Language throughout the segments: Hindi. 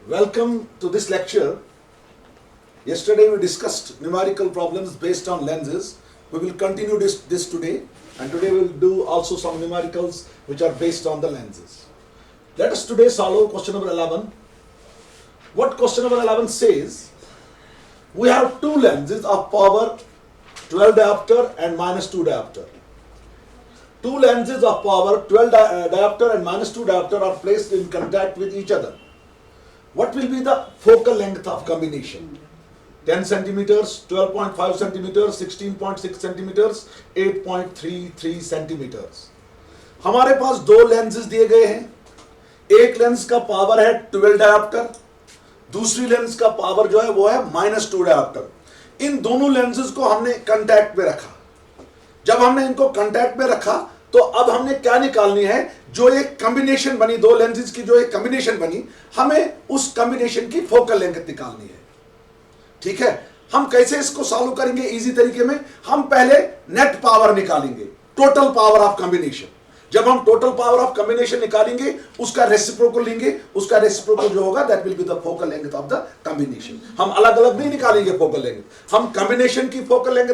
Welcome to this lecture. Yesterday we discussed numerical problems based on lenses. We will continue this today, and today we will do also some numericals which are based on the lenses. Let us today solve question number 11. What question number 11 says? We have two lenses of power 12 diopter and -2 diopter. Two lenses of power 12 diopter and -2 diopter are placed in contact with each other. What will be the focal length of combination? 10 centimeters, 12.5 centimeters, 16.6 centimeters, 8.33 centimeters. हमारे पास दो लेंसेज दिए गए हैं. एक लेंस का पावर है 12 डायोप्टर, दूसरी लेंस का पावर जो है वो है -2 डायोप्टर. इन दोनों लेंसेज को हमने कांटेक्ट में रखा. जब हमने इनको कांटेक्ट में रखा तो अब हमने क्या निकालनी है? जो एक कॉम्बिनेशन बनी, दो लेंसेज की जो एक कॉम्बिनेशन बनी, हमें उस कॉम्बिनेशन की फोकल लेंथ निकालनी है. ठीक है, हम कैसे इसको सॉल्व करेंगे? इजी तरीके में हम पहले नेट पावर निकालेंगे, टोटल पावर ऑफ कॉम्बिनेशन. जब हम टोटल पावर ऑफ कॉम्बिनेशन निकालेंगे, उसका रेसिप्रोकल लेंगे, उसका रेसिप्रोकल जो होगा that will be the focal length of the combination. हम अलग अलग नहीं निकालेंगे फोकल लेंथ, हम कॉम्बिनेशन की फोकल लेंथ,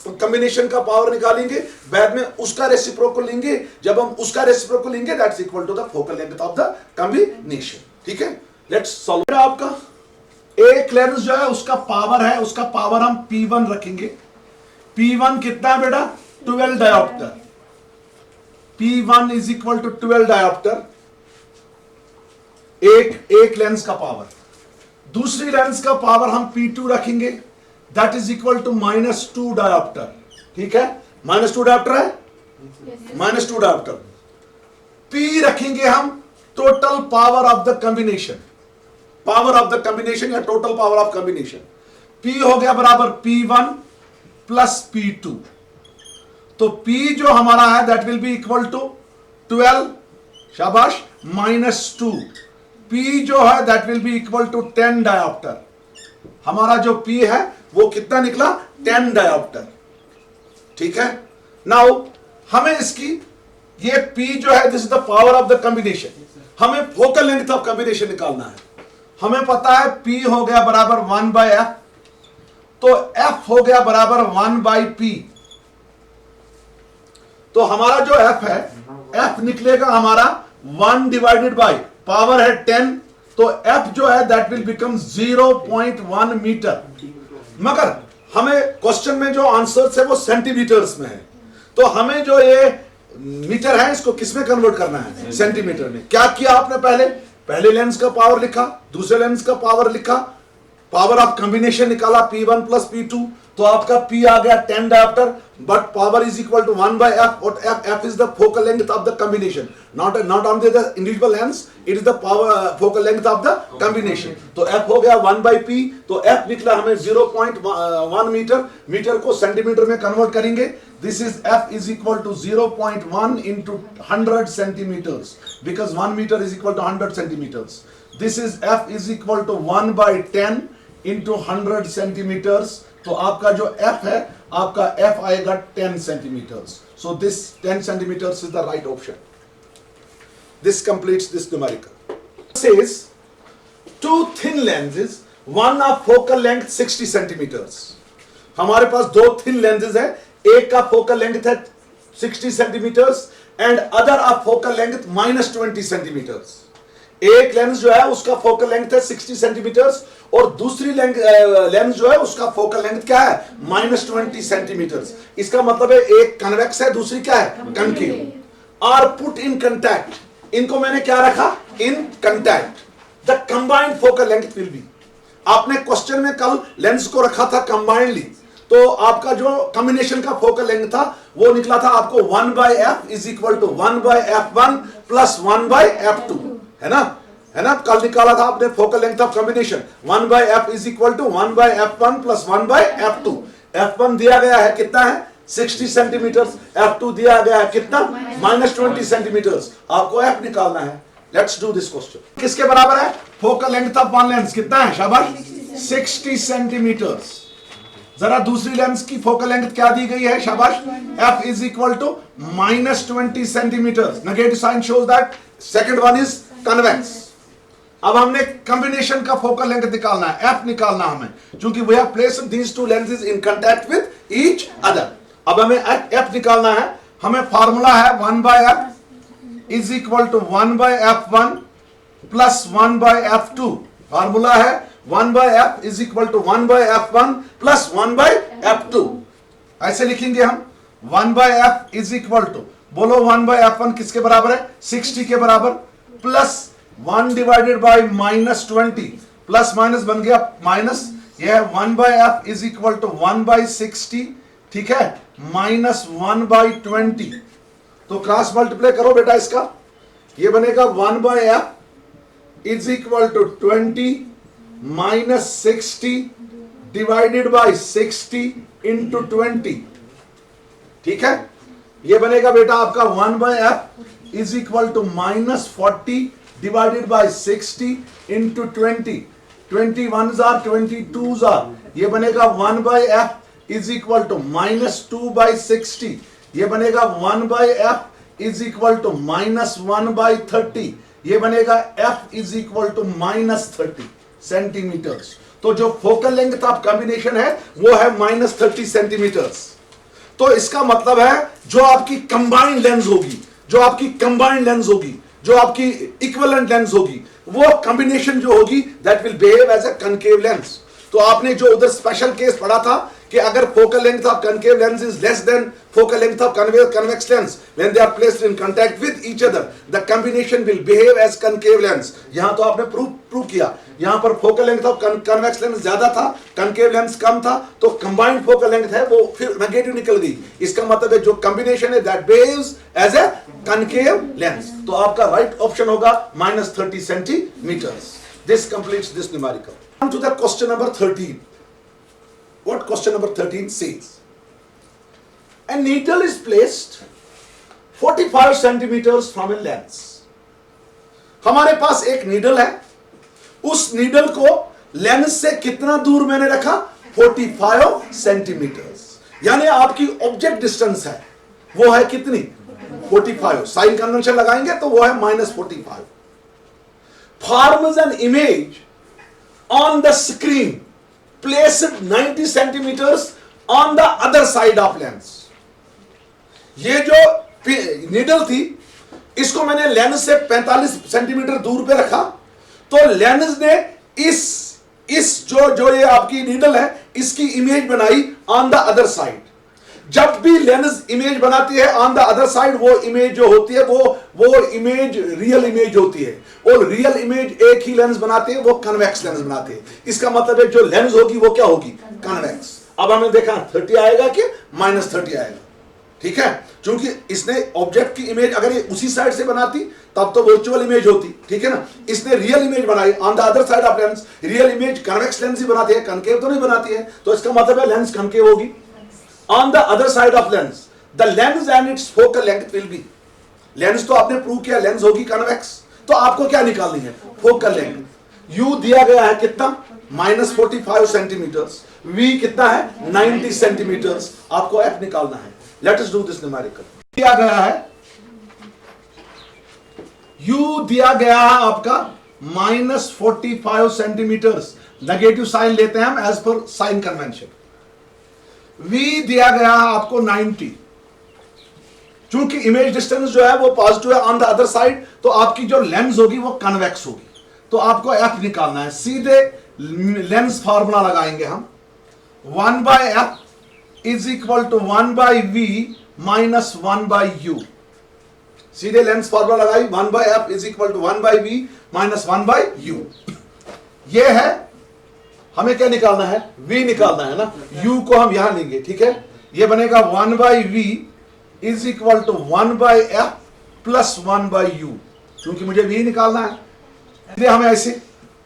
कॉम्बिनेशन का पावर निकालेंगे, बाद में उसका रेसिप्रोकल लेंगे. जब हम उसका रेसिप्रोकल लेंगे that's equal to the focal length of the combination. ठीक है, लेट्स सॉल्व. आपका एक लेंस जो है उसका पावर है, उसका पावर हम P1 रखेंगे. P1 कितना है बेटा? 12 dioptre. P1 is equal to 12 dioptre. एक लेंस का पावर. दूसरी लेंस का पावर हम P2 रखेंगे, that is equal to -2 dioptre. ठीक है, -2 डायोप्टर है, -2 डायोप्टर. P रखेंगे हम total power of the combination, power of the combination या total power of combination. P हो गया बराबर P1 प्लस P2. तो P जो हमारा है that will be equal to 12, शाबाश, -2. P जो है that will be equal to 10 dioptre. हमारा जो P है वो कितना निकला? 10 डायोप्टर. ठीक है, नाउ हमें इसकी ये P जो है this is the power of the combination. हमें फोकल लेंथ ऑफ कॉम्बिनेशन निकालना है. हमें पता है P हो गया बराबर 1/f, तो F हो गया बराबर 1/P. तो हमारा जो F है, F निकलेगा हमारा 1 डिवाइडेड बाय पावर है 10, तो F जो है दैट विल बिकम 0.1 मीटर. मगर हमें क्वेश्चन में जो आंसर्स है वो सेंटीमीटर्स में है, तो हमें जो ये मीटर है इसको किस में कन्वर्ट करना है? सेंटीमीटर में. क्या किया आपने? पहले लेंस का पावर लिखा, दूसरे लेंस का पावर लिखा, पावर ऑफ कॉम्बिनेशन निकाला P1 प्लस P2, तो आपका P आ गया 10 dioptre, but power is equal to 1/f. और f is the focal length of the combination, not on the individual lens, it is the power focal length of the combination. तो f हो गया 1/p, तो f निकला हमें 0.1 मीटर. मीटर को सेंटीमीटर में कन्वर्ट करेंगे. This is f is equal to 0.1 into 100 centimetres, because 1 metre is equal to 100 centimetres. This is f is equal to 1/10 into 100 centimetres. तो आपका जो f है, आपका f आएगा 10 centimetres. So this 10 centimetres is the right option. This completes this numerical. Says two thin lenses, one of focal length 60 centimetres. हमारे पास दो थिन लेंसेज है, एक का फोकल लेंथ है 60 centimetres and other of focal length -20 centimetres. एक लेंस जो है उसका फोकल लेंथ है 60 सेंटीमीटर्स और दूसरी लेंस जो है उसका फोकल लेंथ क्या है? -20 सेंटीमीटर्स. इसका मतलब है एक कन्वेक्स है, दूसरी क्या है? Concave. Are put in contact. इनको मैंने क्या रखा? In contact. The combined focal length will be. आपने क्वेश्चन में कल लेंस को रखा था कंबाइंडली, तो आपका जो कॉम्बिनेशन का फोकल लेंथ था वो निकला था आपको 1/f is equal to 1/f1 plus 1/f2. है ना, कल निकाला था आपने focal length of combination. 1/f is equal to 1/f1 plus 1/f2. f1 दिया गया है कितना है? 60 सेंटीमीटर. f2 दिया गया है कितना? -20 सेंटीमीटर्स. आपको f निकालना है. Let's do this question. किसके बराबर है? Focal length of one lens कितना है? शाबाश, 60 सेंटीमीटर्स. जरा दूसरी लेंस की फोकल लेंथ क्या दी गई है? शाबाश, f is equal to -20 centimetre. Negative sign shows that second one is convex. अब हमने कॉम्बिनेशन का फोकल लेंथ निकालना है, एफ निकालना हमें, क्योंकि we have placed these two lenses in contact with each other. अब हमें एफ निकालना है। हमें फार्मूला है 1/f is equal to 1/f1 plus 1/f2। Formula है 1/f is equal to 1/f1 plus 1/f2। ऐसे लिखेंगे हम 1/f इज इक्वल टू, बोलो 1/f1 किसके बराबर है? 60 के बराबर, plus 1 divided by -20, plus minus बन गया माइनस, यह 1/f इज इक्वल टू 1/60, ठीक है, माइनस 1/20। तो क्रॉस मल्टीप्लाई करो बेटा इसका, यह बनेगा 1/f is equal to 20 minus 60 divided by 60 into 20, ठीक है। यह बनेगा बेटा आपका 1/f is equal to -40 divided by 60 into 20, 21 जार 22 जार, यह बनेगा 1/f इज इक्वल टू -2/60, यह बनेगा 1/f इज इक्वल टू -1/30, यह बनेगा f is equal to -30 centimetres. तो जो फोकल लेंथ ऑफ कॉम्बिनेशन है वो है -30 सेंटीमीटर्स। तो इसका मतलब है जो आपकी कंबाइंड लेंस होगी, जो आपकी कंबाइंड लेंस होगी, जो आपकी इक्विवेलेंट लेंस होगी, वो कॉम्बिनेशन जो होगी that will behave as a concave lens. तो आपने जो उधर स्पेशल केस पढ़ा था कि अगर focal length of concave lens is less than focal length of convex lens when they are placed in contact with each other the combination will behave as concave lens. यहां तो आपने प्रूव किया, यहां पर focal length of convex lens ज्यादा था, कनकेव लेंस कम था, तो कंबाइंड फोकल लेंथ है वो फिर नेगेटिव निकल गई। इसका मतलब है जो कॉम्बिनेशन है that behaves as a concave lens. तो आपका राइट ऑप्शन होगा -30 centimetres. This completes this numerical. Come to the question number 13. What question number 13 says? A needle is placed 45 centimeters from a lens. हमारे पास एक नीडल है, उस नीडल को लेंस से कितना दूर मैंने रखा? 45 सेंटीमीटर्स। यानी आपकी ऑब्जेक्ट डिस्टेंस है वो है कितनी? 45। साइन कन्वेंशन लगाएंगे तो वो है -45। Forms an image on the screen placed 90 centimeters on the other side of lens. ये जो नीडल थी इसको मैंने लेंस से 45 सेंटीमीटर दूर पे रखा, तो लेंस ने इस जो ये आपकी नीडल है इसकी इमेज बनाई ऑन द अदर साइड। जब भी लेंस इमेज बनाती है ऑन द अदर साइड, वो इमेज जो होती है वो इमेज रियल इमेज होती है, और रियल इमेज एक ही लेंस बनाती है, वो कन्वेक्स लेंस बनाती है। इसका मतलब है जो लेंस होगी वो क्या होगी? कन्वेक्स। अब हमने देखा 30 आएगा कि -30 आएगा, ठीक है, क्योंकि इसने ऑब्जेक्ट की इमेज अगर ये उसी साइड से बनाती तब तो वर्चुअल इमेज होती, ठीक है ना। इसने रियल इमेज बनाई on the other side of lens. Real image convex lens ही बनाती है, कनकेव तो नहीं बनाती है, तो इसका मतलब है लेंस कनकेव होगी। On the other side of lens, the lens and its focal length will be, lens तो आपने प्रूव किया लेंस होगी कन्वेक्स, तो आपको क्या निकालनी है? Focal length. U दिया गया है कितना? -45 सेंटीमीटर्स। V कितना है? 90 सेंटीमीटर्स। आपको F निकालना है। Let us do this numerical। दिया गया है U दिया गया है आपका -45 सेंटीमीटर्स। नेगेटिव साइन लेते हैं हम as per sign convention. V दिया गया है आपको 90, चूंकि इमेज डिस्टेंस जो है वो पॉजिटिव है ऑन द अदर साइड, तो आपकी जो लेंस होगी वो कन्वेक्स होगी, तो आपको F निकालना है। सीधे लेंस फार्मूला लगाएंगे हम, 1/f is equal to 1/v minus 1/u। सीधे लेंस फार्मूला लगाई, 1/f is equal to 1/v minus 1/u। ये है, हमें क्या निकालना है? v निकालना है ना। u को हम यहां लेंगे, ठीक है। ये बनेगा 1/v is equal to 1/f plus 1/u, क्योंकि मुझे v निकालना है। इसलिए हमें ऐसे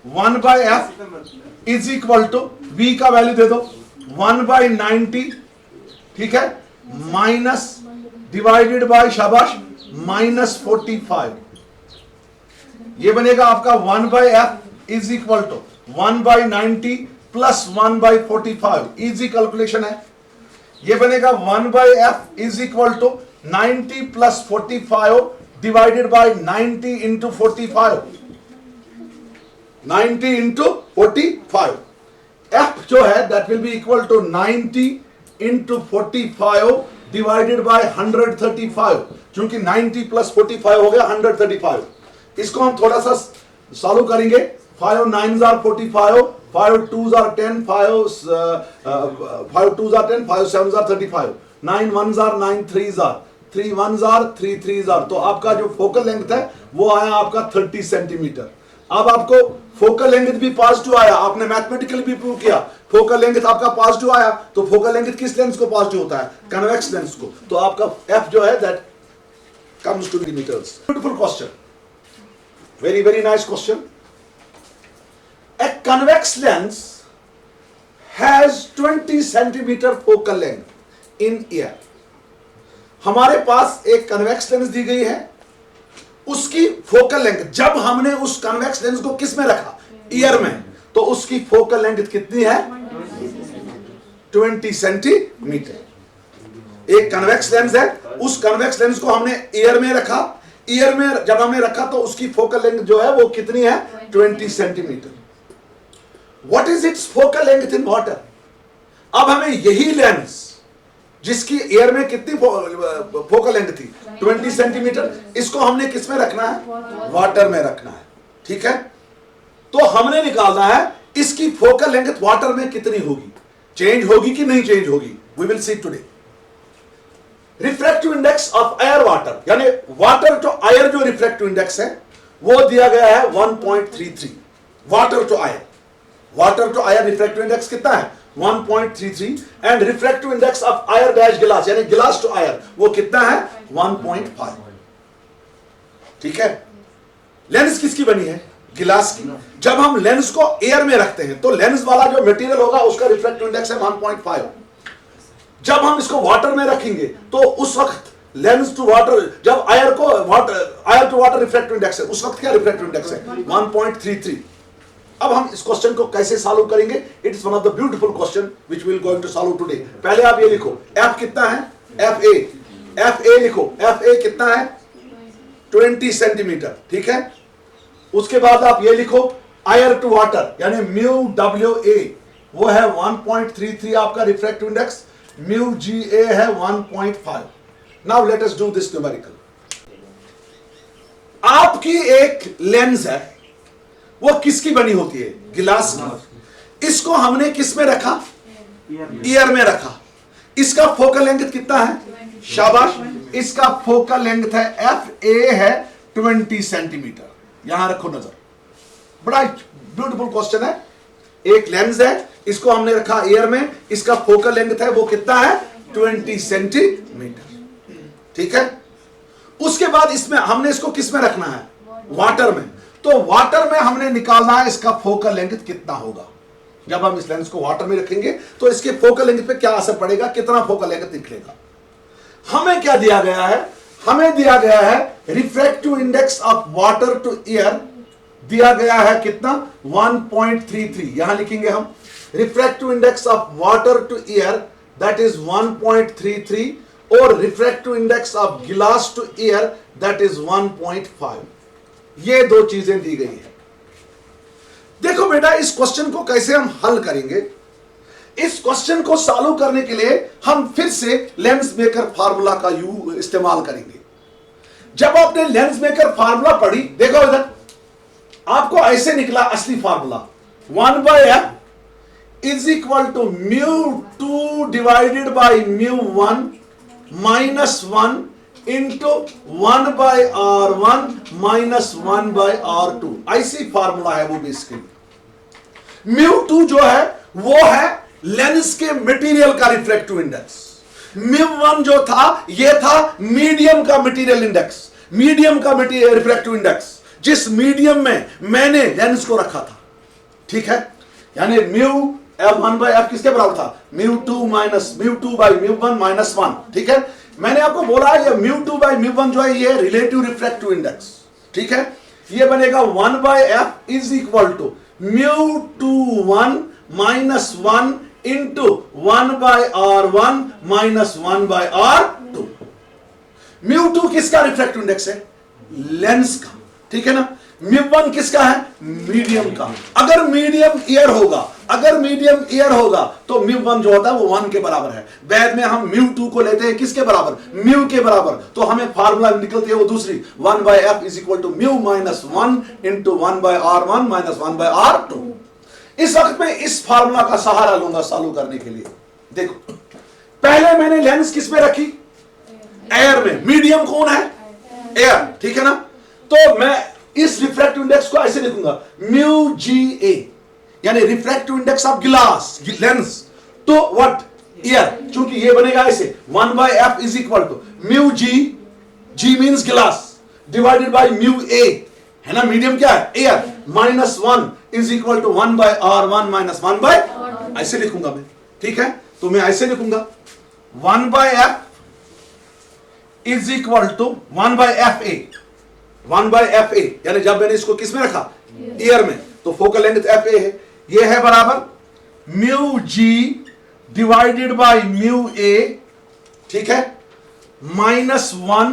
1/f is equal to v का वैल्यू दे दो 1/90, ठीक है, माइनस डिवाइडेड बाय शाबाश -45। ये बनेगा आपका 1/f is equal to 1/90 plus 1/45। Easy calculation है। ये बनेगा 1/f is equal to 90 plus 45 divided by 90 into 45। 90 into 45, F जो है that will be equal to 90 into 45 divided by 135, क्योंकि 90 प्लस 45 हो गया 135। इसको हम थोड़ा सा सॉल्व करेंगे। 5 9s are 45, 5 2s are 10, 5 2s are 10, 5 7s are 35, 9 1s are 9 3s are 3 1s are 3 3s are। तो आपका जो फोकल लेंथ है वो आया आपका 30 सेंटीमीटर। अब आपको फोकल लेंथ भी पॉजिटिव आया, आपने मैथमेटिकली भी प्रूव किया फोकल लेंथ आपका पॉजिटिव आया। तो फोकल लेंथ किस लेंस को पॉजिटिव होता है? कन्वेक्स लेंस को। तो आपका एफ जो है that comes to metres. Beautiful question, very very nice question. A convex lens has 20 centimeter focal length in air। हमारे पास एक कन्वेक्स लेंस दी गई है, उसकी फोकल लेंथ, जब हमने उस कन्वेक्स लेंस को किस में रखा? ईयर में, तो उसकी फोकल लेंथ कितनी है? 20 सेंटीमीटर। एक कन्वेक्स लेंस है, उस कन्वेक्स लेंस को हमने ईयर में रखा। ईयर में जब हमने रखा तो उसकी फोकल लेंथ जो है वो कितनी है? 20 centimetre. What is its focal length in water? अब हमें यही लेंस जिसकी एयर में कितनी फोकल लेंथ थी? 20 सेंटीमीटर, इसको हमने किस में रखना है? वाटर में रखना है। ठीक है, तो हमने निकालना है इसकी फोकल लेंथ वाटर में कितनी होगी, चेंज होगी कि नहीं चेंज होगी। We will see today. Refractive index of air water, यानी वाटर टू एयर जो रिफ्रैक्टिव इंडेक्स है वो दिया गया है 1.33। Water to air, water to air refractive index कितना है? 1.33। And refractive index of air dash glass, यानी गिलास टू एयर, वो कितना है? 1.5। ठीक है, लेंस किसकी बनी है? गिलास की। जब हम लेंस को एयर में रखते हैं तो लेंस वाला जो मटेरियल होगा उसका रिफ्रैक्टिव इंडेक्स है 1.5। जब हम इसको वाटर में रखेंगे तो उस वक्त लेंस टू वाटर, जब air to water refractive index है, उस वक्त क्या रिफ्रैक्टिव इंडेक्स है? 1.33। अब हम इस क्वेश्चन को कैसे सॉल्व करेंगे? It is one of the beautiful question which we will going to solve today. पहले आप ये लिखो, एफ कितना है? एफ ए लिखो। एफ ए कितना है? 20 सेंटीमीटर। ठीक है, उसके बाद आप ये लिखो एयर टू वाटर, यानी म्यू डब्ल्यू ए वो है 1.33 आपका रिफ्रैक्टिव इंडेक्स, म्यू जी ए है 1.5। Now let us do this numerical. आपकी एक लेंस है, वो किसकी बनी होती है? गिलास की। इसको हमने किस में रखा? ईयर में रखा। इसका फोकल लेंथ कितना है? शाबाश, इसका फोकल लेंथ है एफ ए है 20 सेंटीमीटर। यहां रखो नजर, बड़ा ब्यूटीफुल क्वेश्चन है। एक लेंस है, इसको हमने रखा ईयर में, इसका फोकल लेंथ है वो कितना है? 20 सेंटीमीटर। ठीक है, उसके बाद इसमें हमने इसको किस में रखना है? वाटर में। तो वाटर में हमने निकालना है इसका फोकल लेंथ कितना होगा। जब हम इस लेंस को वाटर में रखेंगे तो इसके फोकल लेंथ पे क्या असर पड़ेगा, कितना फोकल लेंथ निकलेगा। हमें क्या दिया गया है? हमें दिया गया है refractive index of water to air, दिया गया है कितना? 1.33। यहां लिखेंगे हम refractive index of water to air that is 1.33 और refractive index of glass to air that is 1.5। ये दो चीजें दी गई है। देखो बेटा, इस क्वेश्चन को कैसे हम हल करेंगे? इस क्वेश्चन को सॉल्व करने के लिए हम फिर से लेंस मेकर फार्मूला का इस्तेमाल करेंगे। जब आपने लेंस मेकर फार्मूला पढ़ी, देखो इधर आपको ऐसे निकला असली formula, 1/f is equal to μ2 divided by μ1 minus 1 into 1/r1 minus 1/r2। ऐसी फार्मूला है वो भी इसके। μ2 जो है वो है लेंस के मटेरियल का रिफ्रैक्टिव इंडेक्स। μ1 जो था ये था मीडियम का मटेरियल इंडेक्स, मीडियम का रिफ्रैक्टिव इंडेक्स, जिस मीडियम में मैंने लेंस को रखा था। ठीक है, यानी μ1/f किसके बराबर था? μ2/μ1 माइनस 1। ठीक है, मैंने आपको बोला ये μ2/μ1 जो है ये रिलेटिव रिफ्रैक्टिव इंडेक्स। ठीक है, ये बनेगा 1/f is equal to μ21 minus 1 into 1/r1 minus 1/r2। μ2 किसका रिफ्रैक्टिव इंडेक्स है? लेंस का। ठीक है ना, μ1 किसका है? मीडियम का। अगर मीडियम एयर होगा तो μ1 जो होता है वो 1 के बराबर है। बाद में हम μ2 को लेते हैं किसके बराबर? μ के बराबर। तो हमें फार्मूला निकलती है वो दूसरी 1/f is equal to μ minus 1 into 1/r1 minus 1/r2। इस वक्त में इस फार्मूला का सहारा लूंगा सॉल्व करने के लिए। देखो, पहले मैंने लेंस किस में रखी? एयर में। मीडियम कौन है? एयर, ठीक है ना? तो मैं इस रिफ्रैक्टिव इंडेक्स को ऐसे लिखूंगा μGA, यानी refractive index of glass, lens तो व्हाट? एयर। चूंकि ये बनेगा ऐसे 1/f is equal to μG, G means glass, divided by μA, है ना? मीडियम क्या है? Air, minus 1 is equal to 1/r1 minus 1/, ऐसे लिखूंगा मैं, ठीक है? तो मैं ऐसे लिखूंगा 1/f is equal to 1/fa, 1/fa, यानी जब मैंने इसको किस में रखा? एयर में, तो फोकल लेंथ fa है, ये है बराबर μg डिवाइडेड बाय μa, ठीक है, माइनस 1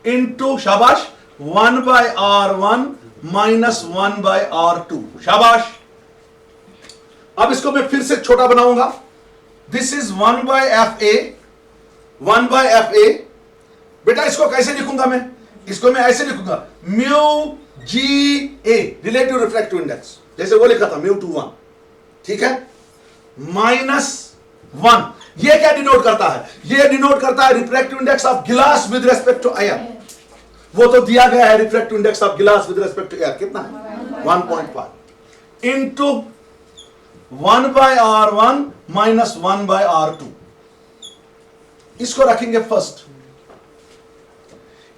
इंटू, शाबाश, 1/r1 माइनस 1/r2, शाबाश। अब इसको मैं फिर से छोटा बनाऊंगा। This is 1/fa, 1/fa। बेटा इसको कैसे लिखूंगा मैं? इसको मैं ऐसे लिखूंगा μGA, रिलेटिव रिफ्रैक्टिव इंडेक्स, जैसे वो लिखा था μ21, ठीक है, माइनस 1। ये क्या डिनोट करता है? ये डिनोट करता है refractive index of glass with respect to air. वो तो दिया गया है refractive index of glass with respect to air, कितना है? 1.5 इंटू 1/r1 माइनस 1/r2। इसको रखेंगे फर्स्ट।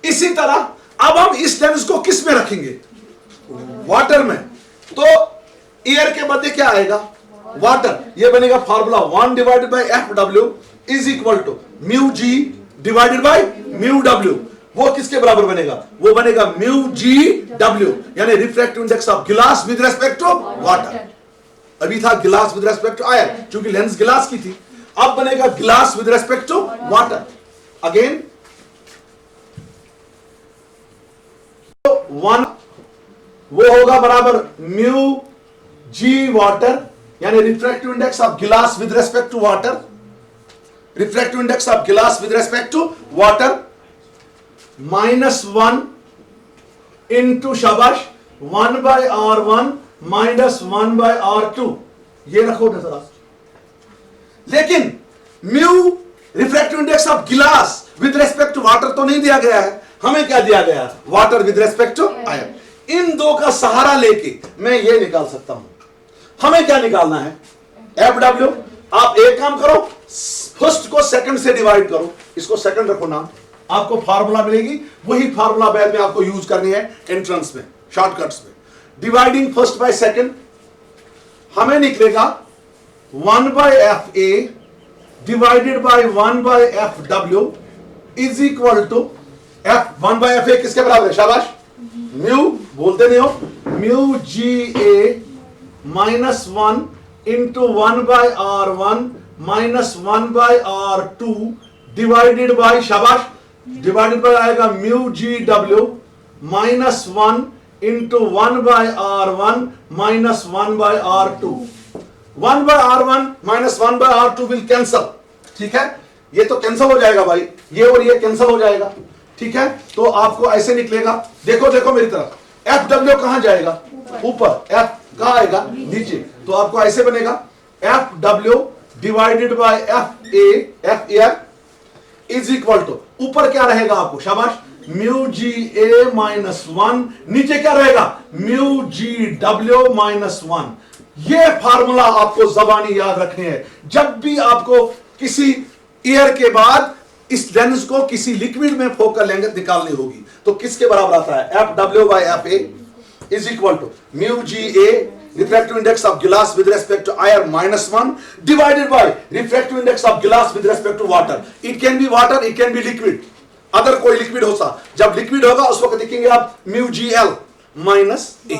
इसी तरह अब हम इस लेंस को किस में रखेंगे? वाटर में। तो एयर के बदले क्या आएगा? वाटर। ये बनेगा formula 1 divided by FW is equal to μG divided by μW। वो किसके बराबर बनेगा? वो बनेगा μGW, यानी refractive index of glass with respect to water. अभी था glass with respect to air, क्योंकि लेंस गिलास की थी। अब बनेगा glass with respect to water. Again 1 वो होगा बराबर μG वाटर, यानी refractive index of glass with respect to water, refractive index of glass with respect to water, minus 1 into, शाबाश, 1/r1 माइनस 1/r2। ये रखो ना जरा। लेकिन mu refractive index of glass with respect to water तो नहीं दिया गया है। हमें क्या दिया गया? Water with respect to air. इन दो का सहारा लेके मैं ये निकाल सकता हूं। हमें क्या निकालना है? FW। आप एक काम करो, फर्स्ट को सेकंड से डिवाइड करो, इसको सेकंड रखो नाम, आपको फार्मूला मिलेगी। वही फार्मूला बाद में आपको यूज करनी है एंट्रेंस में, शॉर्टकट्स में। डिवाइडिंग फर्स्ट बाय सेकंड, हमें निकलेगा 1/fa divided by 1/fw is equal to f 1/fa किसके बराबर है? शाबाश, म्यू, बोलते नहीं हो, μGA minus 1 into 1/r1 minus 1/r2 divided by, शाबाश, डिवाइडेड बाय आएगा μGW minus 1 into 1/r1 minus 1/r2। 1/r1 minus 1/r2 will cancel, ठीक है? ये तो कैंसल हो जाएगा भाई, ये और ये कैंसल हो जाएगा, ठीक है? तो आपको ऐसे निकलेगा, देखो देखो मेरी तरफ, FW कहां जाएगा? ऊपर। F कहां आएगा? नीचे। तो आपको ऐसे बनेगा FW divided by F air is equal to, ऊपर क्या रहेगा आपको? शाबाश, μGA माइनस 1, नीचे क्या रहेगा? μGW minus 1। ये फार्मूला आपको जबानी याद रखने हैं। जब भी आपको किसी एयर के बाद इस लेंस को किसी लिक्विड में फोकल लेंथ निकालनी होगी, तो किसके बराबर आता है? FW/FA is equal to μGA refractive index of glass with respect to air minus 1 divided by refractive index of glass with respect to water. It can be water, it can be liquid. Other कोई लिक्विड होता, जब लिक्विड होगा उस वक्त लिखेंगे आप μGL माइनस A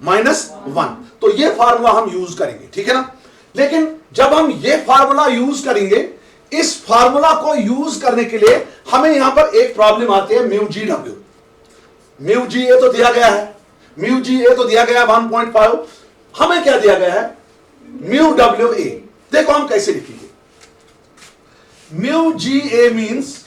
माइनस 1। तो ये फार्मूला हम यूज करेंगे, ठीक है ना? लेकिन जब हम ये फार्मूला यूज करेंगे, इस फार्मूला को यूज करने के लिए हमें यहां पर एक प्रॉब्लम आती है, μGW। μGA तो दिया गया है, म्यू जी ए तो दिया गया है 1.5, हमें क्या दिया गया है, म्यू डब्ल्यू ए। देखो हम कैसे लिखेंगे, mu G A means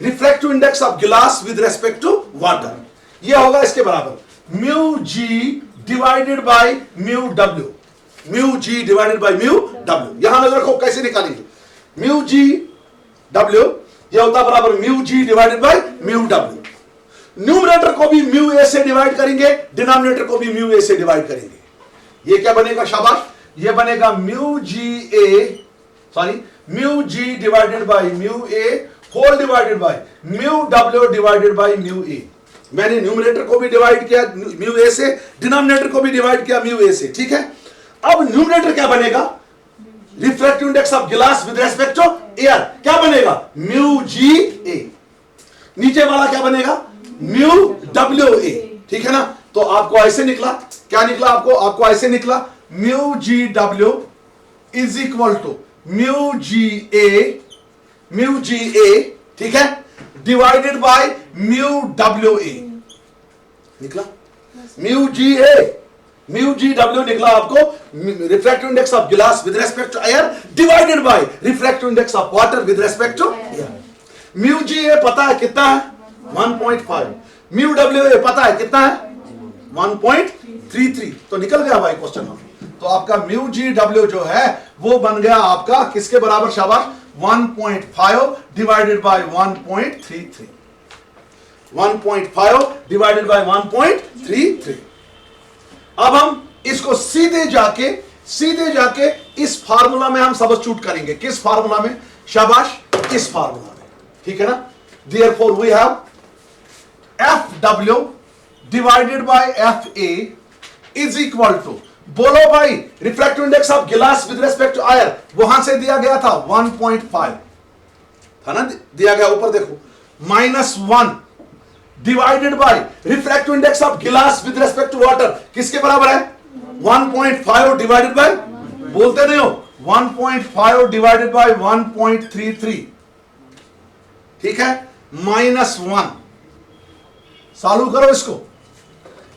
refractive index of glass with respect to water, यह होगा इसके बराबर mu G divided by mu W, mu G divided by mu W. यहां नजर रखो कैसे निकालेंगे, म्यू जी डब्ल्यू यह होता बराबर mu G divided by mu W. Numerator को भी म्यू ए से डिवाइड करेंगे, डिनोमिनेटर को भी म्यू ए से डिवाइड करेंगे। ये क्या बनेगा शाबाश, ये बनेगा mu G A, sorry mu G divided by mu A whole divided by mu W divided by mu A. मैंने न्यूमरेटर को भी डिवाइड किया म्यू ए से, डिनोमिनेटर को भी डिवाइड किया म्यू ए से, ठीक है। अब न्यूमरेटर क्या बनेगा, refractive index of glass with respect to air, क्या बनेगा म्यू जी ए। नीचे वाला क्या बनेगा, म्यू डब्ल्यू ए, ठीक है ना। तो आपको ऐसे निकला, क्या निकला आपको ऐसे निकला, mu G W is equal to mu G A, ठीक है, divided by mu W A निकला। म्यू जी डब्ल्यू निकला आपको, refractive index of glass with respect to air divided by refractive index of water with respect to air. Mu G A पता है कितना है 1.5, म्यू डब्ल्यू ए पता है कितना है 1.33, तो निकल गया भाई क्वेश्चन। तो आपका म्यू जी डब्ल्यू जो है वो बन गया आपका किसके बराबर शाबाश, 1.5 डिवाइडेड बाय 1.33, 1.5 डिवाइडेड बाय 1.33। अब हम इसको सीधे जाके इस फार्मूला में हम सब्स्टिट्यूट करेंगे। किस फार्मूला में शाबाश, इस फार्मूला में, ठीक है ना। Therefore we have F W divided by F A is equal to, बोलो भाई refractive index of glass with respect to air, वहां से दिया गया था 1.5 था ना, दिया गया ऊपर देखो, -1 divided by refractive index of glass with respect to water, किसके बराबर है 1.5 डिवाइडेड बाय, बोलते नहीं हो, 1.5 डिवाइडेड बाय 1.33, ठीक है, -1। चालू करो इसको,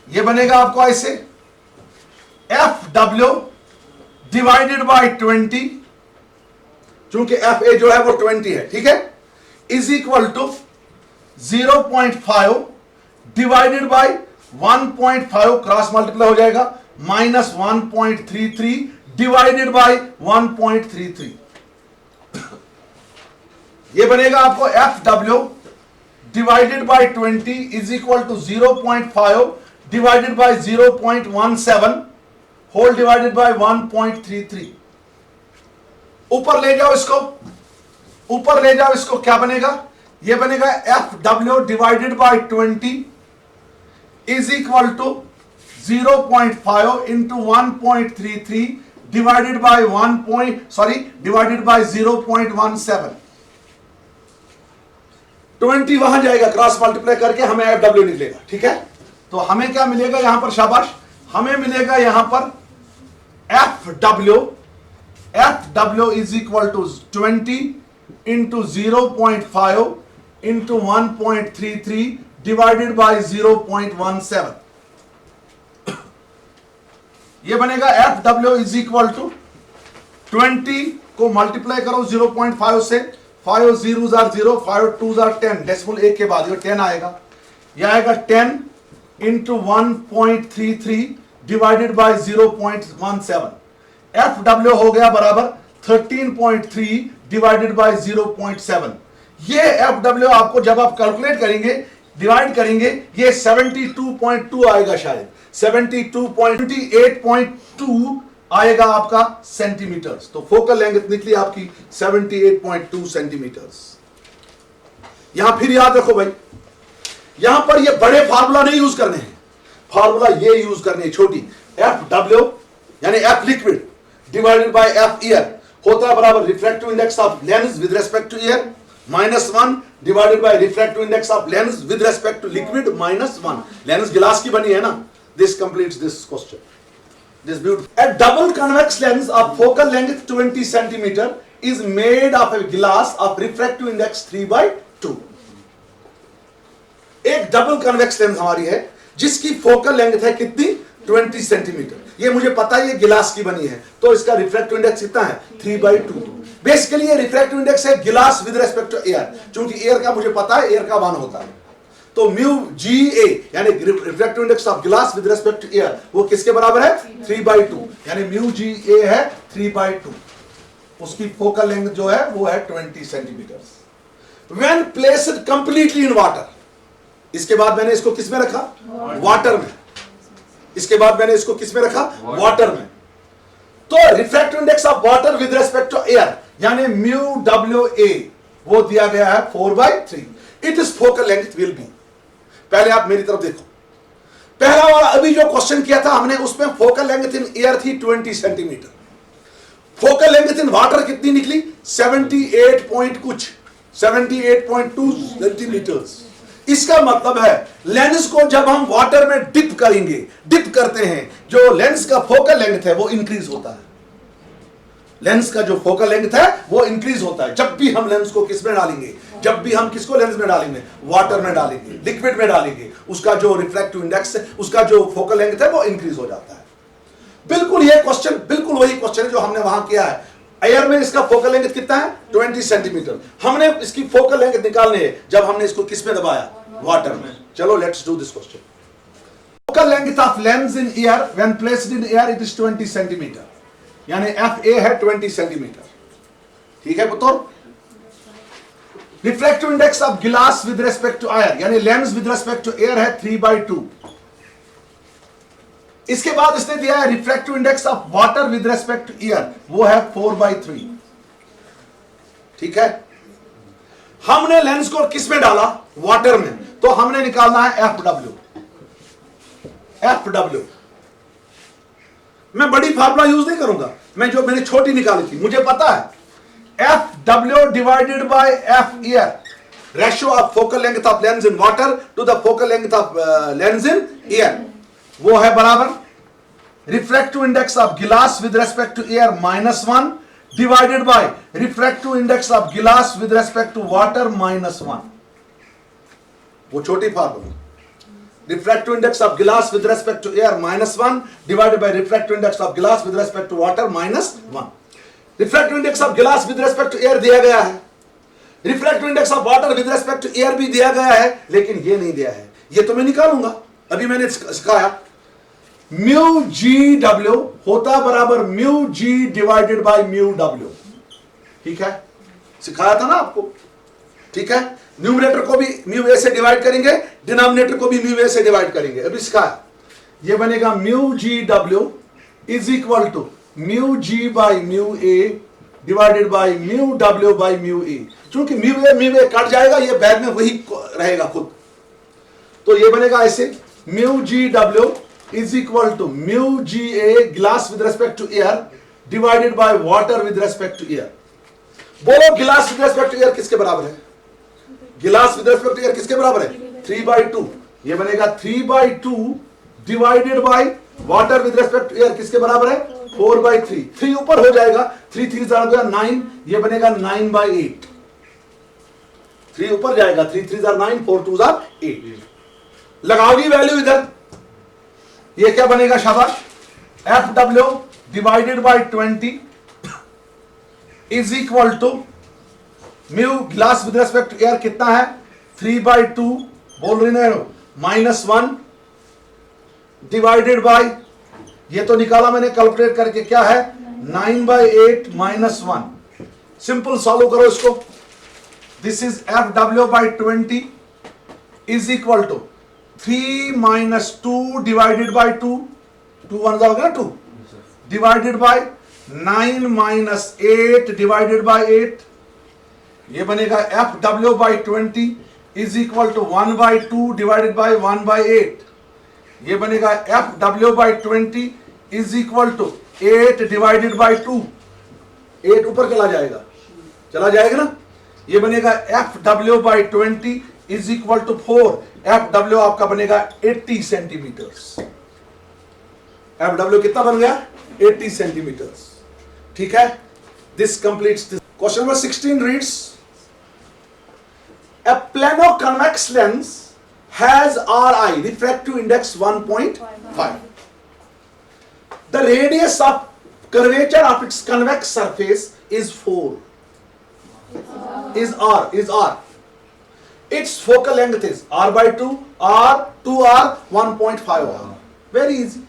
ये बनेगा आपको ऐसे, एफ डब्ल्यू डिवाइडेड बाय 20, चूंकि एफ ए जो है वो 20 है, ठीक है, is equal to 0.5 divided by 1.5 cross multiply हो जाएगा, -1.33 डिवाइडेड बाय 1.33। ये बनेगा आपको F W divided by 20 is equal to 0.5 divided by 0.17 whole divided by 1.33। ऊपर ले जाओ इसको, क्या बनेगा, ये बनेगा F W divided by 20 is equal to 0.5 into 1.33 divided by divided by 0.17। 20 वहां जाएगा क्रॉस मल्टीप्लाई करके, हमें एफ डब्ल्यू निकलेगा, ठीक है। तो हमें क्या मिलेगा यहां पर शाबाश, हमें मिलेगा यहां पर F W is equal to 20 into 0.5 into 1.33 divided by 0.17। ये बनेगा F W is equal to 20 को मल्टीप्लाई करो 0.5 से, 5 zeros are 0, 5 2s are 10, decimal 1 के बाद ये 10 आएगा, यह आएगा 10 into 1.33 divided by 0.17। F W हो गया बराबर 13.3 डिवाइडेड बाय 0.7। ये एफ डब्ल्यू आपको जब आप कैलकुलेट करेंगे, डिवाइड करेंगे, ये 72.2 आएगा, शायद 78.2 आएगा आपका सेंटीमीटर्स। तो फोकल लेंथ निकली आपकी 78.2 सेंटीमीटर्स। यहां फिर याद रखो भाई, यहां पर ये बड़े फार्मूला नहीं यूज करने हैं, फार्मूला ये यूज करने छोटी, एफ डब्ल्यू यानी F liquid divided by F air होता है बराबर refractive index of lens with respect to air -1 divided by refractive index of lens with respect to liquid -1। Lens glass की बनी है ना, this completes this question. This beautiful. A double convex lens of focal length 20 centimeter is made of a glass of refractive index 3/2. एक डबल कन्वेक्स लेंस हमारी है जिसकी फोकल लेंथ है कितनी 20 सेंटीमीटर। ये मुझे पता है ये गिलास की बनी है, तो इसका रिफ्रैक्टिव इंडेक्स कितना है 3/2। बेसिकली ये रिफ्रैक्टिव इंडेक्स है गिलास विद रेस्पेक्ट टू एयर, क्योंकि एयर का मुझे पता है एयर का 1 होता है। तो म्यू जी ए यानी refractive index of glass with respect to air वो किसके बराबर है 3/2, यानी म्यू जी ए है 3/2। उसकी फोकल लेंथ जो है वो है 20 centimetre. When placed completely in water, इसके बाद मैंने इसको किस में रखा वाटर में, इसके बाद मैंने इसको किस में रखा वाटर में। तो refractive index of water with respect to air यानी म्यू डब्ल्यू ए वो दिया गया है 4/3। It is focal length will be, पहले आप मेरी तरफ देखो, पहला वाला अभी जो क्वेश्चन किया था हमने उसमें फोकल लेंथ इन एयर थी 20 centimetre, focal length in water कितनी निकली 78 पॉइंट कुछ 78.2 सेंटीमीटर्स। इसका मतलब है लेंस को जब हम वाटर में डिप करेंगे, डिप करते हैं, जो लेंस का फोकल लेंथ है वो इंक्रीज होता है, लेंस का जो फोकल लेंथ है वो इंक्रीज होता है जब भी हम लेंस को किस में डालेंगे, जब भी हम किसको लेंस में डालेंगे वाटर में डालेंगे, लिक्विड में डालेंगे, उसका जो रिफ्रैक्टिव इंडेक्स है, उसका जो फोकल लेंथ है वो इंक्रीज हो जाता है। बिल्कुल ये क्वेश्चन बिल्कुल वही क्वेश्चन है जो हमने वहां किया है। एयर में इसका फोकल लेंथ कितना है 20 सेंटीमीटर, हमने इसकी फोकल लेंथ निकालनी है जब हमने इसको किस में दबाया वाटर में। चलो let's do this question. Focal length of lens in air when placed in air it is 20 centimetre, यानी एफ ए है 20 सेंटीमीटर। ठीक है पुत्र। Refractive index of glass with respect to air यानी lens with respect to air है 3/2। इसके बाद इसने दिया है refractive index of water with respect to air वो है 4/3। ठीक है, हमने लेंस को किस में डाला वाटर में, तो हमने निकालना है एफ डब्ल्यू। मैं बड़ी फार्मूला यूज नहीं करूंगा, मैं जो मैंने छोटी निकाली थी मुझे पता है F W divided by F air, ratio of focal length of lens in water to the focal length of lens in air, वो है बराबर refractive index of glass with respect to air -1 divided by refractive index of glass with respect to water -1। वो छोटी formula refractive index of glass with respect to air -1 divided by refractive index of glass with respect to water -1। Refractive index of glass with respect to air दिया गया है, refractive index of water with respect to air भी दिया गया है, लेकिन ये नहीं दिया है, ये तो मैं निकालूंगा। अभी मैंने सिखाया म्यू जी डब्ल्यू होता बराबर mu G divided by mu W. ठीक है, सिखाया था ना आपको। ठीक है, न्यूमरेटर को भी म्यू ए से डिवाइड करेंगे, डिनोमिनेटर को भी म्यू ए से डिवाइड करेंगे। अभी सिखाया, ये बनेगा mu G W is equal to mu G by mu A divided by mu W by mu A. क्योंकि म्यू ए कट जाएगा, ये बैग में वही रहेगा खुद, तो ये बनेगा ऐसे mu G W is equal to mu G A glass with respect to air divided by water with respect to air. बोलो glass with respect to air किसके बराबर है, गिलास विद रेस्पेक्ट टू एयर किसके बराबर है 3/2। ये बनेगा 3/2 divided by water with respect to air किसके बराबर है 4/3। 3 ऊपर हो जाएगा, 3 3 जा 9, ये बनेगा 9/8। 3 ऊपर जाएगा, 3 3 9, 4 2 8। लगाओगी वैल्यू इधर, ये क्या बनेगा शाबाश, F W divided by 20 is equal to mu glass with respect to air कितना है 3/2 बोल रहे हो -1 डिवाइडेड बाय, ये तो निकाला मैंने कैलकुलेट करके, क्या है 9/8 -1। सिंपल सॉल्व करो इसको। This is F W by 20 is equal to 3 - 2 divided by 2, 2 1 हो गया 2 डिवाइडेड बाय 9 - 8 डिवाइडेड बाय 8, ये बनेगा F W by 20 is equal to 1/2 divided by 1/8, ये बनेगा F W by 20 is equal to 8 divided by 2, 8 ऊपर चला जाएगा ना, ये बनेगा F W by 20 is equal to 4, F W आपका बनेगा 80 सेंटीमीटर्स। एफ डब्ल्यू कितना बन गया 80 सेंटीमीटर्स। ठीक है, this completes this. Question number 16 reads, a plano convex lens has RI, refractive index 1.5. The radius of curvature of its convex surface is 4. Is R. Its focal length is R by 2, R, 2R, 1.5 R. Very easy.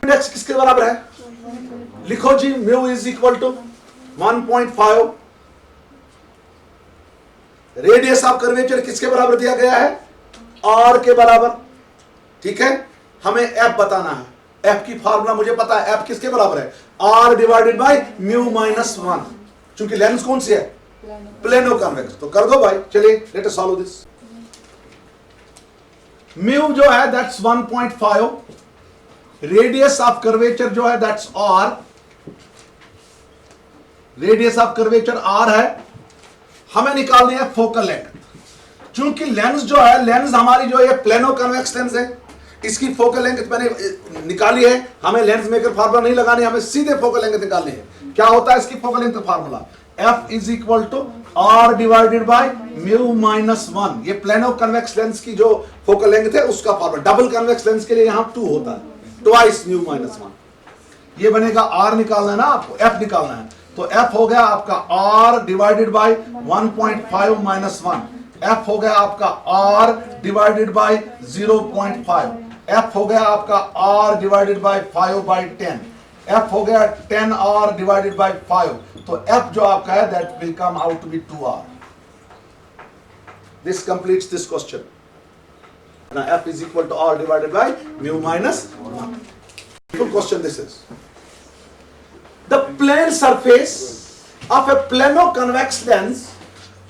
Index किसके बराबर है? लिखो जी, mu is equal to 1.5. Radius of curvature किसके बराबर दिया गया है? R के बराबर. ठीक है, हमें F बताना है. F की फार्मूला मुझे पता है. F किसके बराबर है? R divided by mu minus 1. चूंकि लेंस कौन सी है? Plano convex. तो कर दो भाई. चलिए, late us solve this. Mu जो है दैट्स 1.5. रेडियस ऑफ कर्वेचर जो है that's R. Radius of curvature R है. हमें निकालनी है फोकल लेंथ. चूंकि लेंस जो है, लेंस हमारी जो है प्लेनो कन्वेक्स लेंस है, इसकी फोकल लेंथ मैंने निकाली है. हमें लेंस मेकर फार्मूला नहीं लगानी, हमें सीधे फोकल लेंथ निकालनी है. क्या होता है इसकी फोकल लेंथ का formula? F is equal to R divided by mu minus 1. ये प्लेनो कन्वेक्स लेंस की जो फोकल लेंथ है उसका फार्मूला. डबल कन्वेक्स लेंस के लिए यहां 2 होता है, ट्वाइस म्यू माइनस 1. ये बनेगा R निकालना है ना आपको, F निकालना है. तो F हो गया आपका R divided by 1.5 minus 1. F हो गया आपका R डिवाइडेड बाय 0.5. F हो गया आपका R divided by 5 by 10. F हो गया 10R डिवाइडेड बाय 5. तो F जो आपका है that will come out to be 2R. This completes this question. Now F is equal to R divided by mu minus 1. Full question this is. The plane surface of a plano-convex lens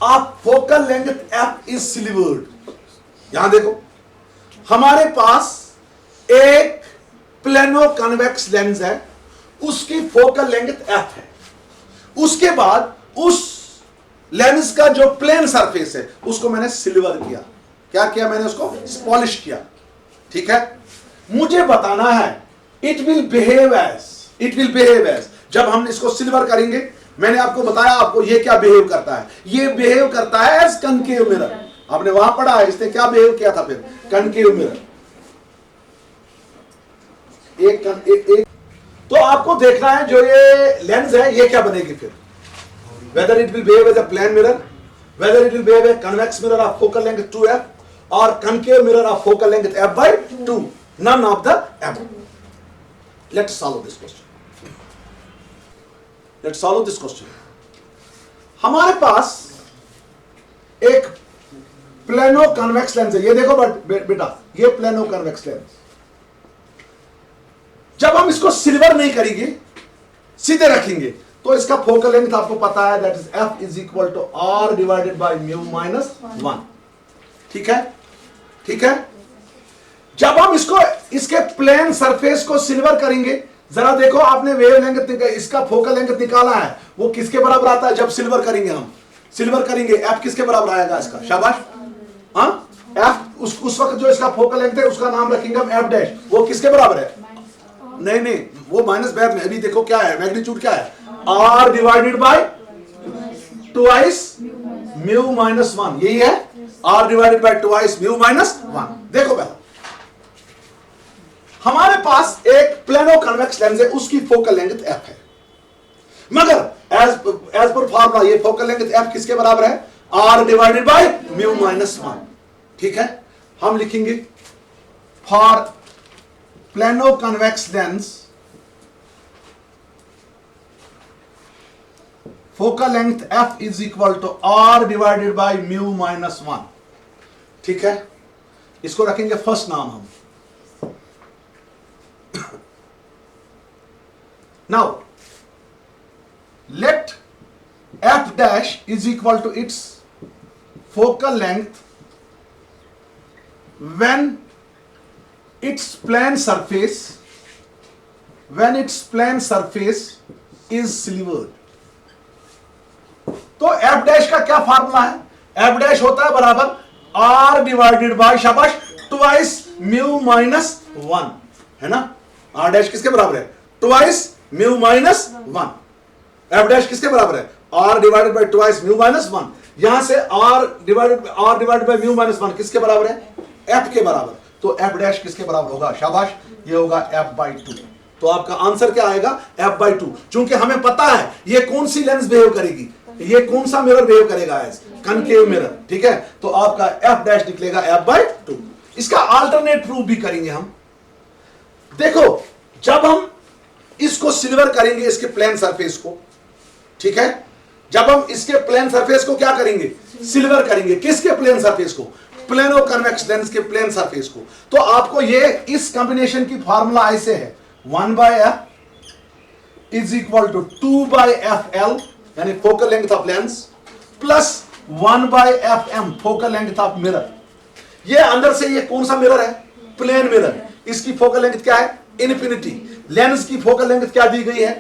of focal length F is slivered. यहां देखो, हमारे पास एक प्लेनो-कन्वेक्स लेंस है, उसकी फोकल लेंथ F है. उसके बाद उस लेंस का जो प्लेन सरफेस है उसको मैंने सिल्वर किया. क्या किया मैंने? उसको पॉलिश किया. ठीक है, मुझे बताना है इट विल बिहेव एज, जब हम इसको सिल्वर करेंगे, मैंने आपको बताया आपको ये क्या बिहेव करता है. ये बिहेव करता है एज कनकेव मिरर. आपने वहां पढ़ा है इसने क्या बिहेव किया था फिर? Concave mirror. एक तो आपको देखना है जो ये लेंस है ये क्या बनेगी फिर. Whether it will behave as a plane mirror, whether it will behave a convex mirror of focal length 2f or concave mirror of focal length f by 2. None of the above. Let's solve this question. हमारे पास एक प्लेनो कन्वेक्स लेंस है. ये देखो बेटा, ये प्लेनो कन्वेक्स लेंस. जब हम इसको सिल्वर नहीं करेंगे, सीधे रखेंगे, तो इसका फोकल लेंथ आपको पता है that is F is equal to R divided by mu minus 1. ठीक है, ठीक है. जब हम इसको इसके प्लेन सरफेस को सिल्वर करेंगे, जरा देखो आपने वेव लेंथ इसका फोकल लेंथ निकाला है, वो किसके बराबर आता है? जब सिल्वर करेंगे, हम सिल्वर करेंगे, F किसके बराबर आएगा इसका? शाबाश. हाँ, F उस वक्त जो इसका फोकल लेंथ है उसका नाम रखेंगे हम F डैश. वो किसके बराबर है? नहीं, वो माइनस बाद में. अभी देखो क्या है, मैग्नीट्यूड क्या है? R divided by twice mu minus 1. यही है, R divided by twice mu minus 1. देखो पहले, हमारे पास एक प्लेनो कन्वेक्स लेंस है, उसकी फोकल लेंथ F है, मगर एज पर फार्मूला ये फोकल लेंथ F किसके बराबर है? R divided by mu minus 1. ठीक है, हम लिखेंगे for plano convex lens focal length F is equal to R divided by mu minus 1. ठीक है, इसको रखेंगे फर्स्ट नाम हम. Now let F dash is equal to its focal length when its plane surface is slivered. तो F डैश का क्या फार्मूला है? F डैश होता है बराबर R डिवाइडेड बाय, शाबाश, ट्वाइस म्यू माइनस 1. है ना? R डैश किसके बराबर है? Twice mu minus 1. F dash किसके बराबर है? R divided by twice mu minus 1. यहां से R divided by mu minus 1 किसके बराबर है? एफ के बराबर, तो एफ डैश किसके बराबर होगा? शाबाश, ये होगा एफ बाई टू। तो आपका आंसर क्या आएगा? F by to. चूंकि हमें पता है ये कौन सी लेंस बिहेव करेगी, ये कौन सा मिरर बिहेव करेगा एज कनकेव मिरर, ठीक है, तो आपका एफ डैश निकलेगा एफ बाई टू। इसका अल्टरनेट प्रूफ भी करेंगे हम। देखो, जब हम इसको सिल्वर करेंगे, इसके प्लेन सरफेस को, ठीक है, जब हम इसके प्लेन सरफेस को क्या करेंगे? सिल्वर करेंगे। किसके प्लेन सरफेस को? प्लेनो कन्वेक्स लेंस के प्लेन सरफेस को। तो आपको ये इस कॉम्बिनेशन की फार्मूला ऐसे है, 1 by F is equal to 2 by F L यानी focal length of lens plus 1 by F M focal length of mirror. ये अंदर से ये कौन सा मिरर है? Plane mirror. इसकी फोकल लेंथ क्या है? इन्फिनिटी। लेंस की फोकल लेंथ क्या दी गई है?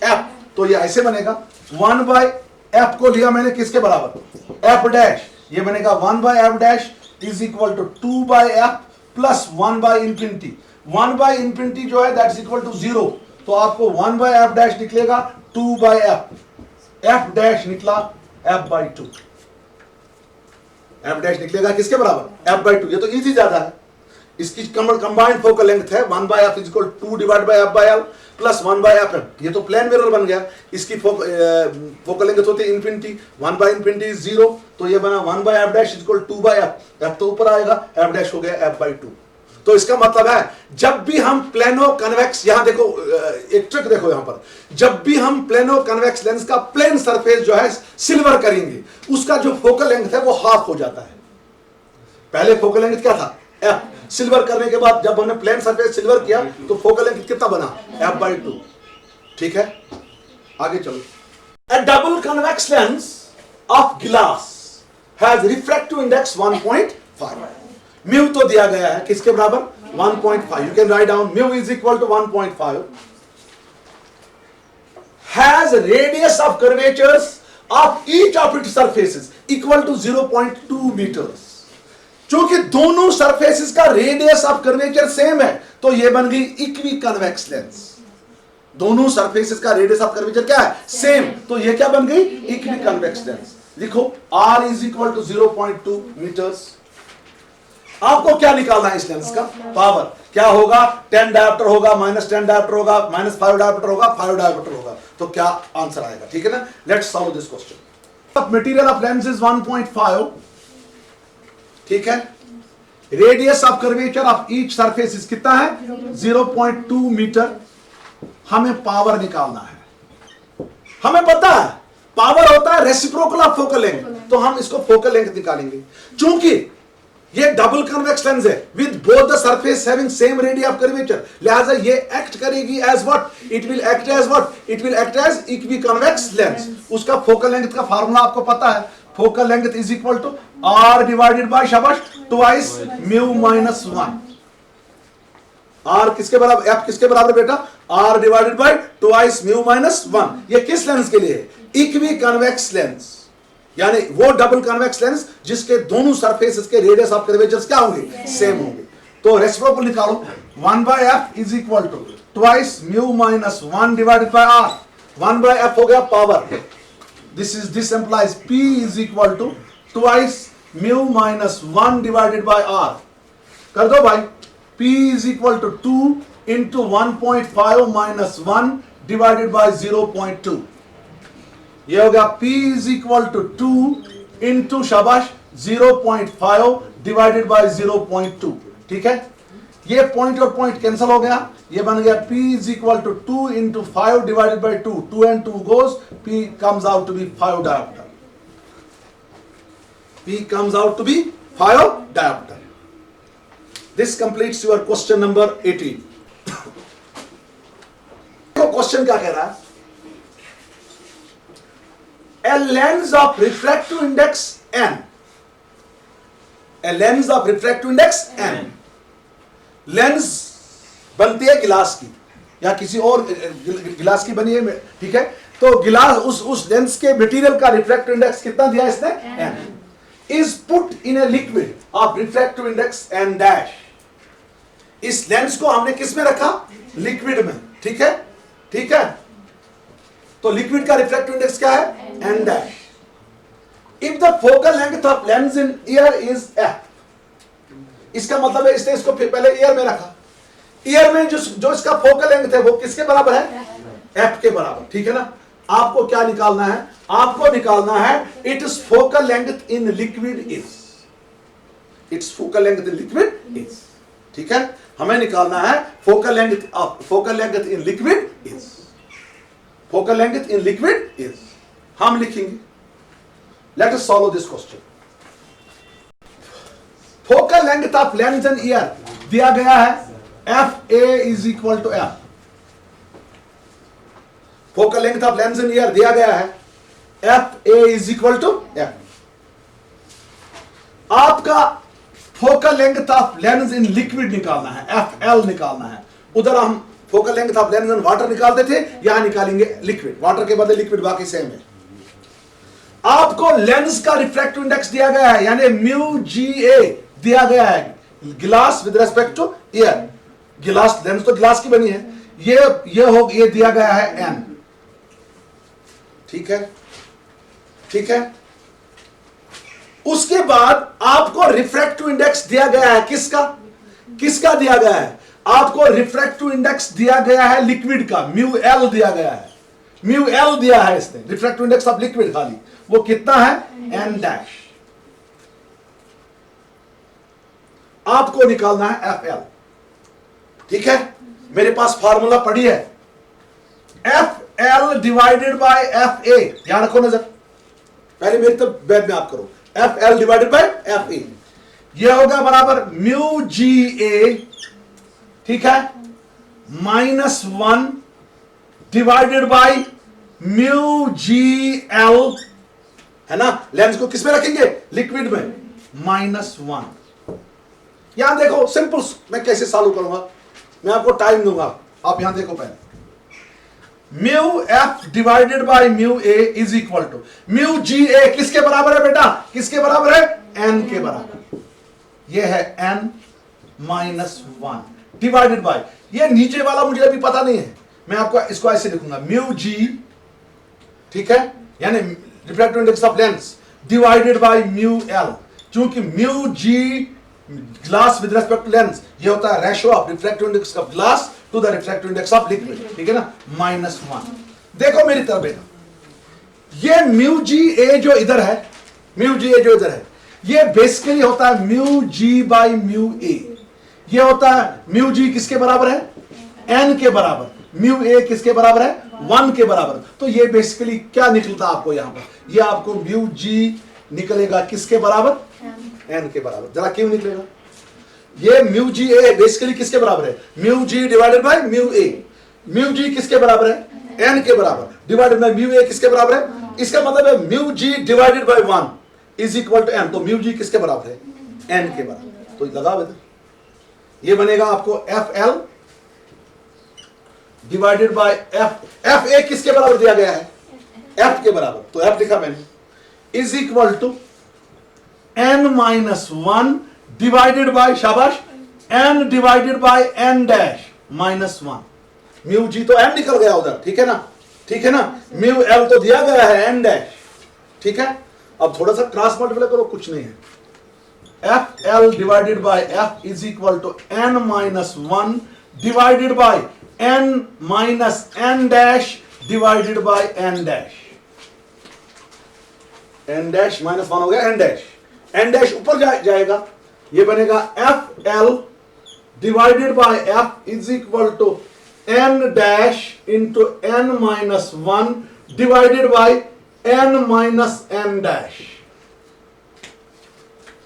एफ। तो ये ऐसे बनेगा, 1 बाय एफ को लिया मैंने किसके बराबर? F dash. ये बनेगा 1 by F dash is equal to 2 by F plus 1 by infinity. 1 by infinity जो है दैट इज इक्वल टू 0, तो आपको 1 बाय एफ डैश निकलेगा 2 बाय एफ। एफ डैश निकला F by to. F dash निकलेगा किसके बराबर? F by to. ये तो इजी ज्यादा है। इसकी कंबाइंड फोकल लेंथ है 1 by F is equal 2 divide by F by L plus 1 by F M. ये तो प्लेन मिरर बन गया। इसकी फोकल लेंथ होती है इंफिनिटी, 1 बाय इंफिनिटी इज 0, तो ये बना 1 by F dash is equal 2 by F. F तो ऊपर आएगा, एफ डैश हो गया एफ बाई टू। तो इसका मतलब है जब भी हम प्लेनो कन्वेक्स, यहां देखो एक ट्रिक देखो यहां पर, जब भी हम प्लेनो कन्वेक्स लेंस का प्लेन सरफेस जो है सिल्वर करेंगे, उसका जो फोकल लेंथ है वो हाफ हो जाता है। पहले फोकल लेंथ क्या था? एफ। सिल्वर करने के बाद जब हमने प्लेन सरफेस सिल्वर किया तो फोकल लेंथ कितना बना? F by two. ठीक है, आगे चलो। A double convex lens of glass has refractive index 1.5। Mu तो दिया गया है किसके बराबर? 1.5। You can write down mu is equal to 1.5 has radius of curvatures of each of its surfaces equal to 0.2 metres. चूंकि दोनों सरफेसेस का रेडियस ऑफ कर्वेचर सेम है तो यह बन गई इक्वी कन्वेक्स लेंस। दोनों सरफेसेस का रेडियस ऑफ कर्वेचर क्या है? सेम, तो यह क्या बन गई? Equiconvex lens. लिखो R is equal to 0.2 metres. आपको क्या निकालना है इस लेंस का? पावर। क्या होगा? 10 डायोप्टर होगा, -10 डायोप्टर होगा, -5 डायोप्टर होगा, 5 डायोप्टर होगा। तो क्या आंसर आएगा? ठीक है ना, let's solve this question. Material of lens is 1.5, ठीक है। Radius of curvature of each surface is कितना है? 0.2 मीटर। हमें पावर निकालना है। हमें पता है पावर होता है रेसिप्रोकल ऑफ फोकल लेंथ, तो हम इसको फोकल लेंथ निकालेंगे। चूंकि ये डबल कन्वेक्स लेंस है with both the surface having same radius of curvature, लिहाजा ये एक्ट करेगी as what? It will act as what? It will act as equiconvex lens. उसका फोकल लेंथ का फार्मूला आपको पता है, focal length is equal to R divided by शाबाश ट्वाइस म्यू माइनस 1। R किसके बराबर? F किसके बराबर बेटा? R divided by twice mu minus 1। ये किस लेंस के लिए है? इक्वी कन्वेक्स लेंस, यानी वो डबल कन्वेक्स लेंस जिसके दोनों सरफेसेस के रेडियस ऑफ कर्वेचर्स क्या होंगे? सेम होंगे। तो रेसिप्रोकल निकालो। 1 by F is equal to twice mu minus 1 divided by R। 1 by F हो गया power. This implies P is equal to twice mu minus 1 divided by R। कर दो भाई। P is equal to 2 into 1.5 minus 1 divided by 0.2। ये हो गया P is equal to 2 into शाबाश 0.5 divided by 0.2। ठीक है, ये पॉइंट और पॉइंट कैंसिल हो गया, ये बन गया P is equal to 2 into 5 divided by 2। 2 and 2 goes, P comes out to be 5 diopter। P comes out to be 5 diopter। This completes your question number 18। तो क्वेश्चन क्या कह रहा है? A lens of refractive index n। A lens of refractive index n। Lens बनती है गिलास की या किसी और गिलास की बनी है, ठीक है। तो गिलास उस लेंस के मटेरियल का रिफ्रैक्टिव इंडेक्स कितना दिया इसने? n। Is put in a liquid of refractive index n dash. इस लेंस को हमने किस में रखा? लिक्विड में, ठीक है, ठीक है। तो लिक्विड का रिफ्रैक्टिव इंडेक्स क्या है? n dash. If the focal length of lens in year is f, इसका मतलब है इसने इसको पहले ईयर में रखा, ईयर में जो इसका फोकल लेंथ है वो किसके बराबर है, एफ के बराबर, ठीक है ना। आपको क्या निकालना है, आपको निकालना है it is focal length in liquid is, it's focal length in liquid is, ठीक है। हमें निकालना है focal length in liquid is, focal length in liquid is. हम लिखेंगे, let us solve this question. Focal length of lens and air दिया गया है F A is equal to F, focal length of lens and air दिया गया है F A is equal to F. आपका focal length of lens in liquid निकालना है, एफ एल निकालना है। उधर हम focal length of lens in water निकालते थे, यहां निकालेंगे लिक्विड, वाटर के बदले लिक्विड, बाकी सेम है। आपको लेंस का रिफ्रैक्टिव इंडेक्स दिया गया है, यानी म्यू जी ए दिया गया है, गिलास विद रेस्पेक्ट टू ईयर, गिलास लेंस तो गिलास की बनी है, ये दिया गया है एन, ठीक है, ठीक है। उसके बाद आपको रिफ्रैक्टिव इंडेक्स दिया गया है, किसका दिया गया है, आपको रिफ्रैक्टिव इंडेक्स दिया गया है लिक्विड का, म्यू एल दिया गया है, म्यू एल दिया है इसने, रिफ्रैक्टिव इंडेक्स ऑफ लिक्विड खाली, वो कितना है, एन डैश। आपको निकालना है एफ एल, ठीक है। मेरे पास फार्मूला पड़ी है, F L divided by F ए, ध्यान रखो नजर, पहले मेरी तो बैद में आप करो, F L divided by F ए, यह होगा बराबर म्यू जी ए, ठीक है, -1 divided by mu G L, है ना। लेंस को किस में रखेंगे, लिक्विड में, -1। यहां देखो सिंपल, मैं कैसे सॉल्व करूंगा, मैं आपको टाइम दूंगा, आप यहां देखो पहले। Mu F divided by mu A is equal to mu G A किसके बराबर है बेटा, किसके बराबर है, एन के बराबर, ये है एन -1 डिवाइडेड बाय, ये नीचे वाला मुझे अभी पता नहीं है, मैं आपको इसको ऐसे लिखूंगा, म्यू जी, ठीक है, यानी refractive index of lens divided by mu L, क्योंकि mu G glass with respect to lens, ये होता है ratio of refractive index of glass to the refractive index of liquid, ठीक है ना, -1। देखो मेरी तरफ बेटा, ये म्यू जी ए जो इधर है, म्यू जी ए जो इधर है, ये बेसिकली होता है म्यू जी बाय म्यू ए, ये होता है म्यू जी किसके बराबर है, एन के बराबर, म्यू ए किसके बराबर है, 1 के बराबर। तो ये बेसिकली क्या निकलता आपको यहां पर, ये आपको म्यू जी निकलेगा किसके बराबर, एन के बराबर। जरा क्यों निकलेगा, ये म्यू जी ए बेसिकली किसके बराबर है, mu G divided by mu A, mu G किसके बराबर है, एन के बराबर, डिवाइडेड बाय म्यू ए किसके बराबर है, इसका मतलब है mu G divided by 1 is equal to N, तो म्यू जी किसके बराबर है, एन के बराबर। तो लगा बेटा, ये बनेगा आपको F L divided by F ए किसके बराबर दिया गया है, एफ के बराबर, तो एफ लिखा मैंने, is equal to n-1 divided by, शाबाश, n divided by n dash -1, mu G तो n निकल गया उधर, ठीक है ना, ठीक है ना, म्यू एल तो दिया गया है n डैश, ठीक है। अब थोड़ा सा क्रॉस मल्टीप्लाई करो, कुछ नहीं है, F L divided by F is equal to n-1 divided by n dash divided by n dash, n dash -1 हो गया, n डैश, n डैश ऊपर जाएगा, ये बनेगा F L divided by F is equal to n dash into n-1 divided by n dash.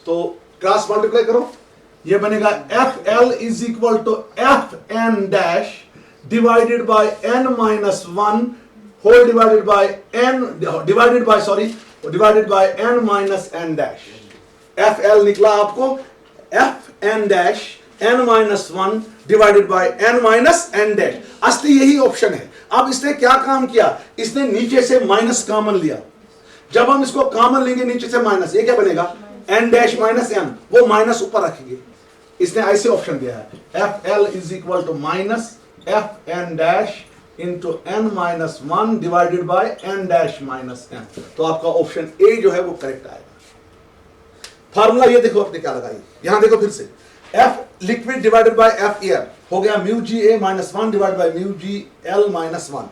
तो क्रॉस मल्टीप्लाई करो, ये बनेगा F L is equal to F N dash divided by n-1 whole divided by divided by n dash. F L निकला आपको F N dash n-1 divided by n dash. असली यही ऑप्शन है। अब इसने क्या काम किया, इसने नीचे से माइनस कॉमन लिया, जब हम इसको कॉमन लेंगे नीचे से माइनस, ये क्या बनेगा n डैश -n, वो माइनस ऊपर रखेंगे, इसने ऐसे ऑप्शन दिया है F L is equal to minus F N dash into n-1 divided by n dash -n। तो आपका ऑप्शन ए जो है वो करेक्ट आएगा। फार्मूला ये देखो आपने क्या लगाई, यहां देखो फिर से, F liquid divided by F air हो गया mu G A minus 1 divide by mu G L minus 1।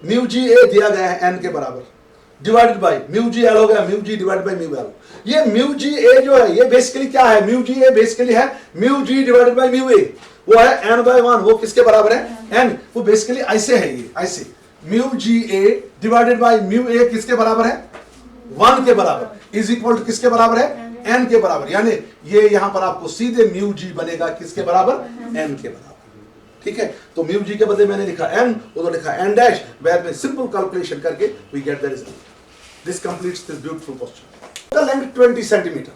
Mu G A दिया गया है एन के बराबर divided by mu G L हो गया mu G divided by mu L. ये म्यू जी ए जो है ये बेसिकली क्या है, म्यू जी ए बेसिकली है mu G divided by mu A, वो है एन बाय 1, वो किसके बराबर है एन, वो बेसिकली ऐसे है, ये ऐसे mu G A divided by mu A किसके बराबर है 1 के बराबर इज इक्वल टू किसके बराबर है n के बराबर, यानी ये यहां पर आपको सीधे म्यू जी बनेगा किसके बराबर n के बराबर। ठीक है, तो म्यू जी के बदले मैंने लिखा n, उधर लिखा n डैश, बाद में सिंपल कैलकुलेशन करके we get the result. This completes this beautiful question. Focal length 20 centimetre,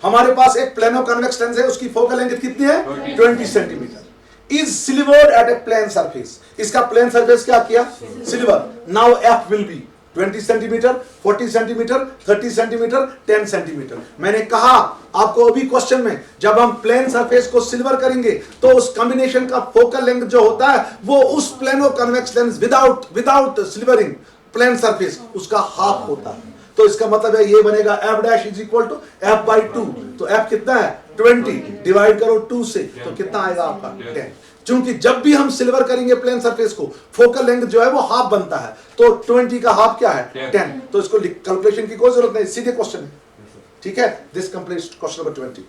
हमारे पास एक प्लेनो कन्वेक्स लेंस है, उसकी फोकल लेंथ कितनी है 20 centimetre. Is silvered at a plane surface, इसका प्लेन सरफेस क्या किया silver. Now F will be 20 centimetre, 40 centimetre, 30 centimetre, 10 centimetre. मैंने कहा आपको अभी क्वेश्चन में, जब हम प्लेन सरफेस को सिल्वर करेंगे तो उस कॉम्बिनेशन का फोकल लेंथ जो होता है वो उस plano convex lens without silvering plane surface उसका हाफ होता है। तो इसका मतलब है ये बनेगा f dash is equal to f by 2। तो f कितना है 20, डिवाइड करो 2 से, तो कितना आएगा आपका 10। क्योंकि जब भी हम सिल्वर करेंगे प्लेन सरफेस को फोकल लेंथ जो है वो हाफ बनता है, तो 20 का हाफ क्या है 10। तो इसको कैलकुलेशन की कोई जरूरत नहीं, सीधे क्वेश्चन है। ठीक है, दिस कंप्लीट्स क्वेश्चन नंबर 20।